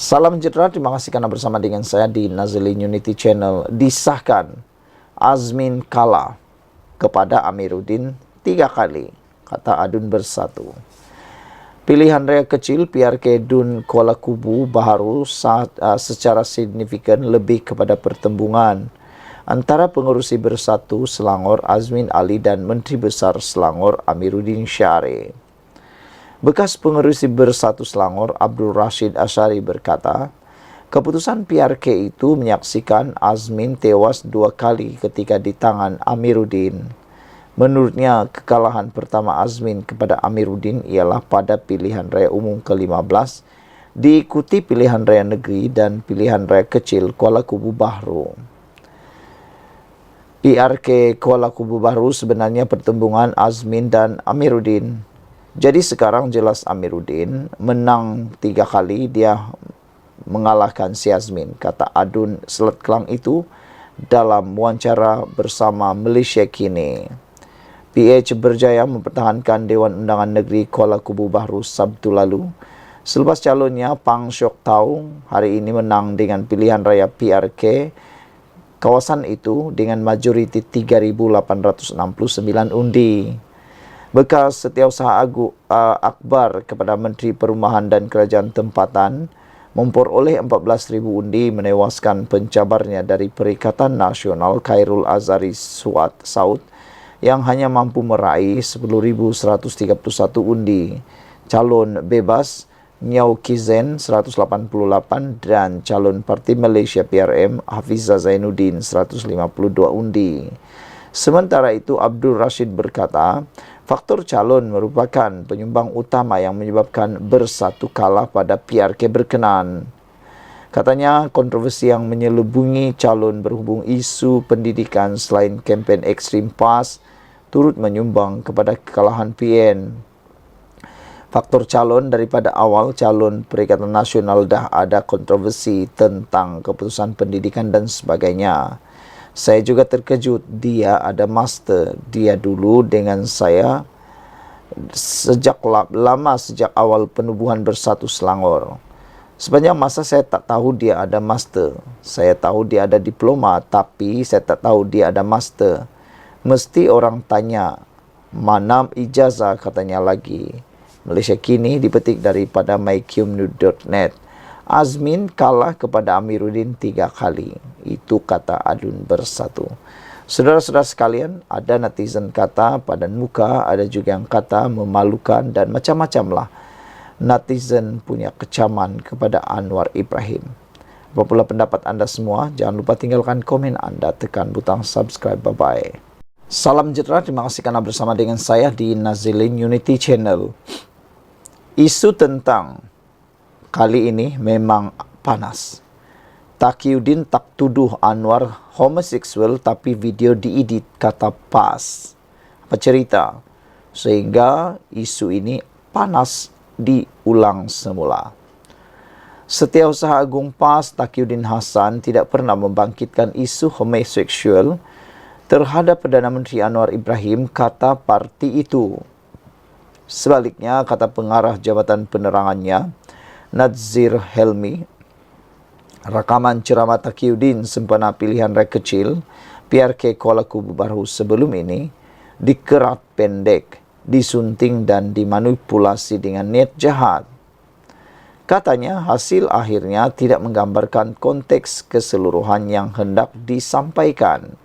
Salam sejahtera, terima kasih karena bersama dengan saya di Nazilin Unity Channel. Disahkan Azmin kalah kepada Amiruddin 3 kali, kata adun bersatu. Pilihan raya kecil PRK Dun Kuala Kubu Baharu secara signifikan lebih kepada pertembungan antara pengurusi bersatu Selangor Azmin Ali dan Menteri Besar Selangor Amiruddin Syari. Bekas pengerusi bersatu Selangor Abdul Rashid Ashari berkata, keputusan PRK itu menyaksikan Azmin tewas 2 kali ketika di tangan Amiruddin. Menurutnya, kekalahan pertama Azmin kepada Amiruddin ialah pada pilihan raya umum ke-15, diikuti pilihan raya negeri dan pilihan raya kecil Kuala Kubu Baharu. PRK Kuala Kubu Baharu sebenarnya pertembungan Azmin dan Amiruddin. Jadi sekarang jelas Amiruddin menang 3 kali, dia mengalahkan si Azmin, kata adun Selat Kelang itu dalam wawancara bersama Malaysia Kini. PH berjaya mempertahankan Dewan Undangan Negeri Kuala Kubu Baharu Sabtu lalu. Selepas calonnya Pang Syok Tau hari ini menang dengan pilihan raya PRK kawasan itu dengan majoriti 3,869 undi. Bekas Setiausaha Akbar kepada Menteri Perumahan dan Kerajaan Tempatan memperoleh 14,000 undi menewaskan pencabarnya dari Perikatan Nasional Khairul Azhari Saud yang hanya mampu meraih 10,131 undi. Calon bebas Nyau Kizen 188 dan calon Parti Malaysia PRM Hafizah Zainuddin 152 undi. Sementara itu Abdul Rashid berkata, faktor calon merupakan penyumbang utama yang menyebabkan bersatu kalah pada PRK berkenan. Katanya kontroversi yang menyelubungi calon berhubung isu pendidikan selain kempen ekstrim PAS turut menyumbang kepada kekalahan PN. Faktor calon daripada awal calon Perikatan Nasional dah ada kontroversi tentang keputusan pendidikan dan sebagainya. Saya juga terkejut, dia ada master. Dia dulu dengan saya sejak awal penubuhan bersatu Selangor. Sepanjang masa saya tak tahu dia ada master. Saya tahu dia ada diploma, tapi saya tak tahu dia ada master. Mesti orang tanya, mana ijazah, katanya lagi. Malaysia Kini dipetik daripada myqnews.net. Azmin kalah kepada Amiruddin 3 kali. Itu kata adun bersatu. Saudara-saudara sekalian, ada netizen kata padan muka, ada juga yang kata memalukan dan macam-macam lah. Netizen punya kecaman kepada Anwar Ibrahim. Apapun pendapat anda semua, jangan lupa tinggalkan komen anda, tekan butang subscribe. Bye-bye. Salam sejahtera, terima kasih karena bersama dengan saya di Nazilin Unity Channel. Isu tentang kali ini memang panas. Taqiyuddin tak tuduh Anwar homoseksual tapi video diedit, kata PAS. Apa cerita? Sehingga isu ini panas diulang semula. Setiausaha Agung PAS Taqiyuddin Hasan tidak pernah membangkitkan isu homoseksual terhadap Perdana Menteri Anwar Ibrahim, kata parti itu. Sebaliknya, kata pengarah Jabatan Penerangannya, Nadzir Helmi, rakaman ceramah Taqiyuddin sempena pilihan raya kecil PRK Kuala Kubu Baharu sebelum ini dikerat pendek, disunting dan dimanipulasi dengan niat jahat. Katanya hasil akhirnya tidak menggambarkan konteks keseluruhan yang hendak disampaikan.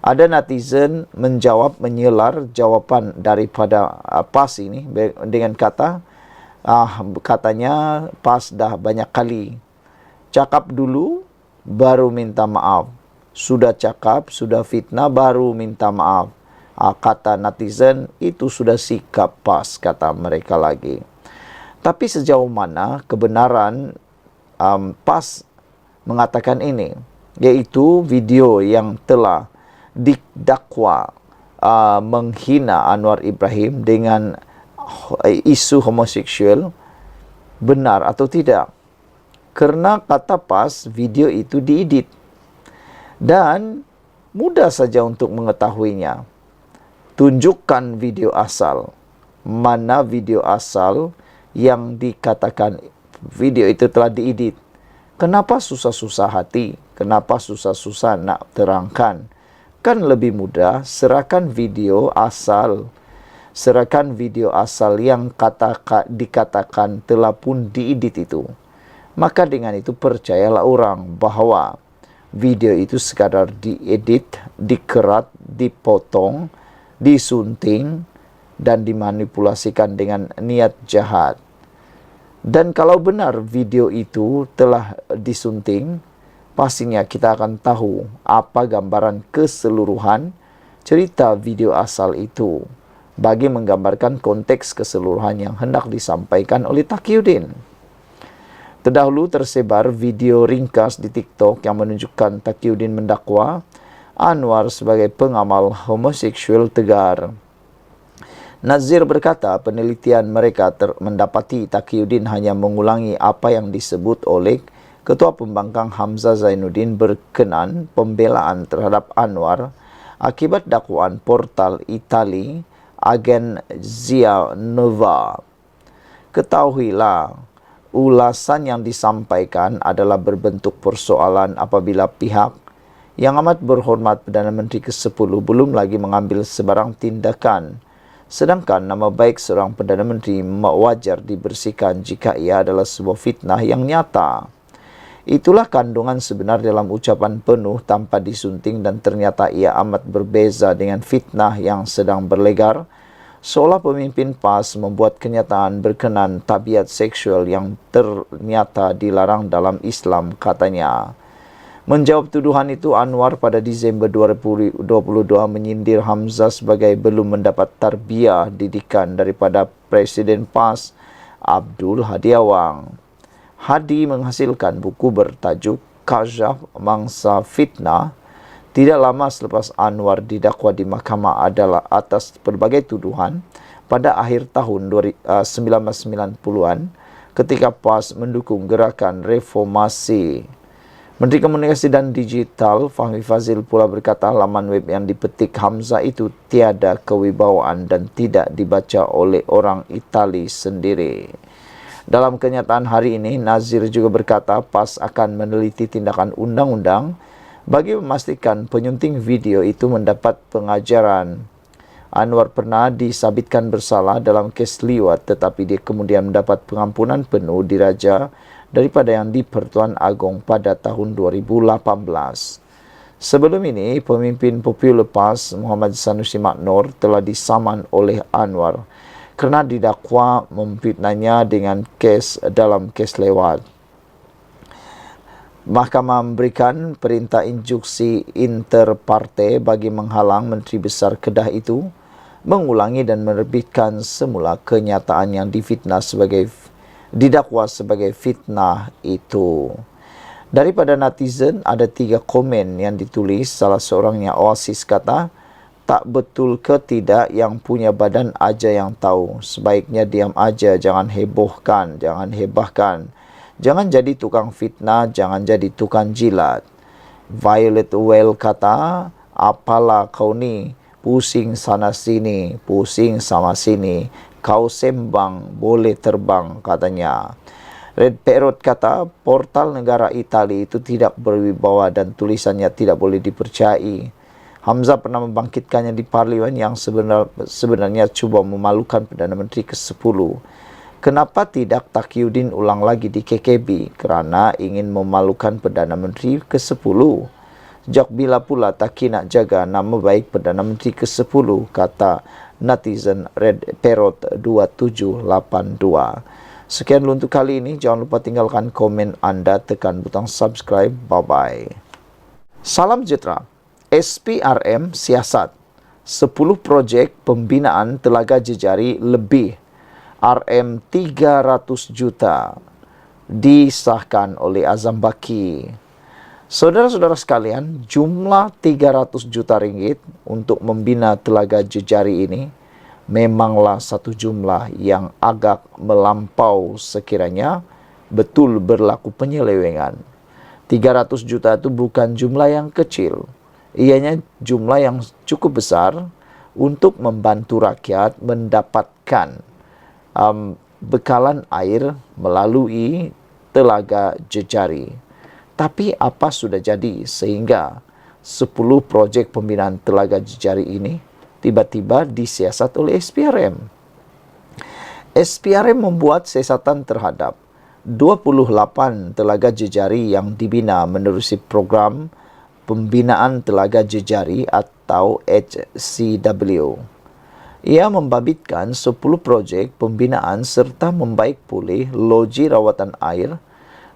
Ada netizen menjawab menyelar jawapan daripada PAS ini dengan kata, katanya PAS dah banyak kali cakap dulu baru minta maaf. Sudah cakap, sudah fitnah baru minta maaf. Kata netizen itu sudah sikap PAS, kata mereka lagi. Tapi sejauh mana kebenaran PAS mengatakan ini, yaitu video yang telah didakwa menghina Anwar Ibrahim dengan isu homoseksual, benar atau tidak? Kerana kata PAS, video itu diedit dan mudah saja untuk mengetahuinya. Tunjukkan video asal. Mana video asal yang dikatakan video itu telah diedit. Kenapa susah-susah hati? Kenapa susah-susah nak terangkan? Kan lebih mudah serahkan video asal. Serahkan video asal yang dikatakan telah pun diedit itu. Maka dengan itu percayalah orang bahwa video itu sekadar diedit, dikerat, dipotong, disunting, dan dimanipulasikan dengan niat jahat. Dan kalau benar video itu telah disunting, pastinya kita akan tahu apa gambaran keseluruhan cerita video asal itu bagi menggambarkan konteks keseluruhan yang hendak disampaikan oleh Taqiyuddin. Terdahulu tersebar video ringkas di TikTok yang menunjukkan Taqiyuddin mendakwa Anwar sebagai pengamal homoseksual tegar. Nazir berkata penelitian mereka mendapati Taqiyuddin hanya mengulangi apa yang disebut oleh Ketua Pembangkang Hamzah Zainuddin berkenan pembelaan terhadap Anwar akibat dakwaan portal Itali Agenzia Nova. Ketahuilah, ulasan yang disampaikan adalah berbentuk persoalan apabila pihak yang amat berhormat Perdana Menteri ke-10 belum lagi mengambil sebarang tindakan. Sedangkan nama baik seorang Perdana Menteri wajar dibersihkan jika ia adalah sebuah fitnah yang nyata. Itulah kandungan sebenar dalam ucapan penuh tanpa disunting dan ternyata ia amat berbeza dengan fitnah yang sedang berlegar, seolah pemimpin PAS membuat kenyataan berkenan tabiat seksual yang ternyata dilarang dalam Islam, katanya. Menjawab tuduhan itu, Anwar pada Disember 2022 menyindir Hamzah sebagai belum mendapat tarbiyah didikan daripada Presiden PAS Abdul Hadi Awang. Hadi menghasilkan buku bertajuk Kashaf Mangsa Fitnah tidak lama selepas Anwar didakwa di mahkamah adalah atas berbagai tuduhan pada akhir tahun 1990-an ketika PAS mendukung gerakan reformasi. Menteri Komunikasi dan Digital Fahmi Fadzil pula berkata laman web yang dipetik Hamzah itu tiada kewibawaan dan tidak dibaca oleh orang Itali sendiri. Dalam kenyataan hari ini, Nazir juga berkata PAS akan meneliti tindakan undang-undang bagi memastikan penyunting video itu mendapat pengajaran. Anwar pernah disabitkan bersalah dalam kes liwat tetapi dia kemudian mendapat pengampunan penuh diraja daripada yang di Pertuan Agong pada tahun 2018. Sebelum ini, pemimpin popular PAS Muhammad Sanusi Maknor telah disaman oleh Anwar kerana didakwa memfitnahnya dengan dalam kes lewat. Mahkamah memberikan perintah instruksi interpartai bagi menghalang Menteri Besar Kedah itu mengulangi dan menerbitkan semula kenyataan yang didakwa sebagai fitnah itu. Daripada netizen ada 3 komen yang ditulis. Salah seorangnya Oasis kata, tak betul ke tidak yang punya badan aja yang tahu. Sebaiknya diam aja, jangan hebohkan, jangan hebahkan. Jangan jadi tukang fitnah, jangan jadi tukang jilat. Violet Well kata, apalah kau ni, pusing sana sini, pusing sama sini. Kau sembang, boleh terbang, katanya. Red Parrot kata, portal negara Itali itu tidak berwibawa dan tulisannya tidak boleh dipercayai. Hamzah pernah membangkitkannya di parlimen yang sebenarnya cuba memalukan Perdana Menteri ke-10. Kenapa tidak Taqiyuddin ulang lagi di KKB? Kerana ingin memalukan Perdana Menteri ke-10. Sejak bila pula Taqi nak jaga nama baik Perdana Menteri ke-10, kata netizen Red Parrot 2782. Sekian dulu untuk kali ini. Jangan lupa tinggalkan komen anda, tekan butang subscribe. Bye-bye. Salam sejahtera. SPRM siasat. 10 projek pembinaan telaga jejari lebih. RM 300 juta. Disahkan oleh Azam Baki. Saudara-saudara sekalian, jumlah 300 juta ringgit untuk membina telaga jejari ini memanglah satu jumlah yang agak melampau sekiranya betul berlaku penyelewengan. 300 juta itu bukan jumlah yang kecil. Ianya jumlah yang cukup besar untuk membantu rakyat mendapatkan bekalan air melalui Telaga Jejari. Tapi apa sudah jadi sehingga 10 projek pembinaan Telaga Jejari ini tiba-tiba disiasat oleh SPRM? SPRM membuat siasatan terhadap 28 Telaga Jejari yang dibina menerusi program Pembinaan Telaga Jejari atau HCW. Ia membabitkan 10 projek pembinaan serta membaik pulih loji rawatan air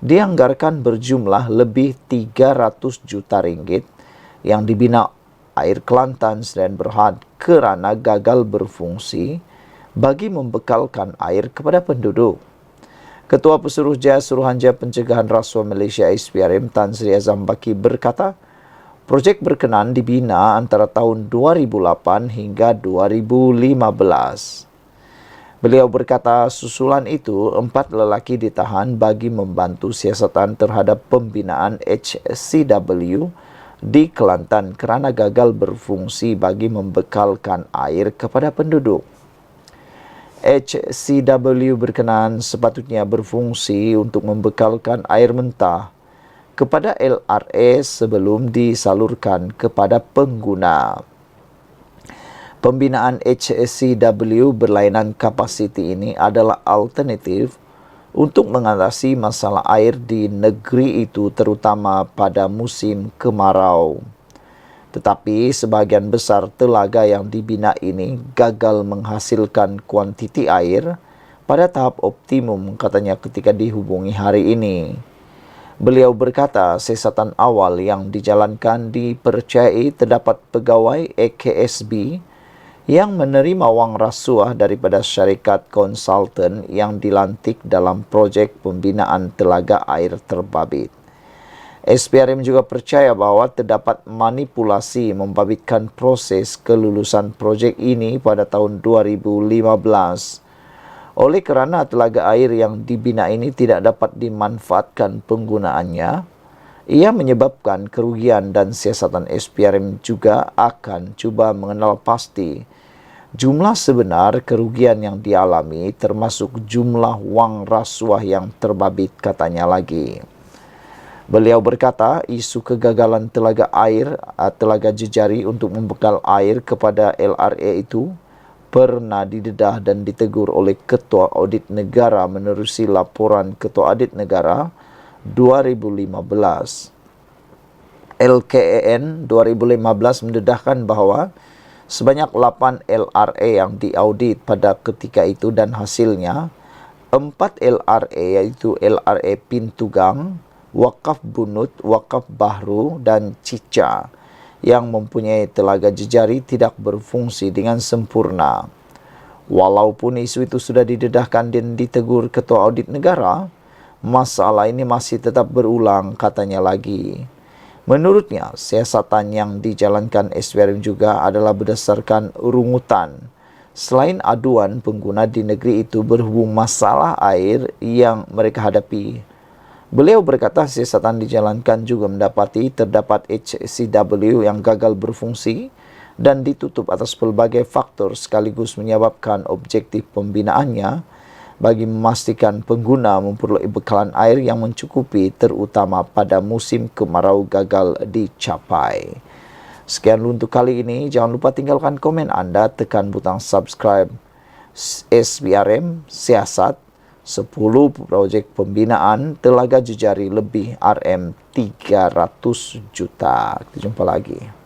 dianggarkan berjumlah lebih 300 juta ringgit yang dibina Air Kelantan Sdn Bhd kerana gagal berfungsi bagi membekalkan air kepada penduduk. Ketua Pesuruhjaya Suruhanjaya Pencegahan Rasuah Malaysia SPRM Tan Sri Azam Baki berkata, projek berkenaan dibina antara tahun 2008 hingga 2015. Beliau berkata susulan itu 4 lelaki ditahan bagi membantu siasatan terhadap pembinaan HCW di Kelantan kerana gagal berfungsi bagi membekalkan air kepada penduduk. HCW berkenaan sepatutnya berfungsi untuk membekalkan air mentah kepada LRA sebelum disalurkan kepada pengguna. Pembinaan HCW berlainan kapasiti ini adalah alternatif untuk mengatasi masalah air di negeri itu terutama pada musim kemarau. Tetapi sebahagian besar telaga yang dibina ini gagal menghasilkan kuantiti air pada tahap optimum, katanya ketika dihubungi hari ini. Beliau berkata siasatan awal yang dijalankan dipercayai terdapat pegawai AKSB yang menerima wang rasuah daripada syarikat konsultan yang dilantik dalam projek pembinaan telaga air terbabit. SPRM juga percaya bahawa terdapat manipulasi membabitkan proses kelulusan projek ini pada tahun 2015. Oleh kerana telaga air yang dibina ini tidak dapat dimanfaatkan penggunaannya, ia menyebabkan kerugian dan siasatan SPRM juga akan cuba mengenal pasti jumlah sebenar kerugian yang dialami termasuk jumlah wang rasuah yang terbabit, katanya lagi. Beliau berkata isu kegagalan telaga air, Telaga Jejari untuk membekal air kepada LRA itu pernah didedah dan ditegur oleh Ketua Audit Negara menerusi laporan Ketua Audit Negara 2015. LKAN 2015 mendedahkan bahawa sebanyak 8 LRA yang diaudit pada ketika itu dan hasilnya 4 LRA iaitu LRA Pintugang, Wakaf Bunut, Wakaf Bahru dan Cica yang mempunyai telaga jejari tidak berfungsi dengan sempurna. Walaupun isu itu sudah didedahkan dan ditegur Ketua Audit Negara, masalah ini masih tetap berulang, katanya lagi. Menurutnya, siasatan yang dijalankan SPRM juga adalah berdasarkan rungutan. Selain aduan pengguna di negeri itu berhubung masalah air yang mereka hadapi. Beliau berkata siasatan dijalankan juga mendapati terdapat HCW yang gagal berfungsi dan ditutup atas pelbagai faktor sekaligus menyebabkan objektif pembinaannya bagi memastikan pengguna memperoleh bekalan air yang mencukupi terutama pada musim kemarau gagal dicapai. Sekian untuk kali ini. Jangan lupa tinggalkan komen anda, tekan butang subscribe. SPRM siasat 10 projek pembinaan telaga jejari lebih RM 300 juta. Kita jumpa lagi.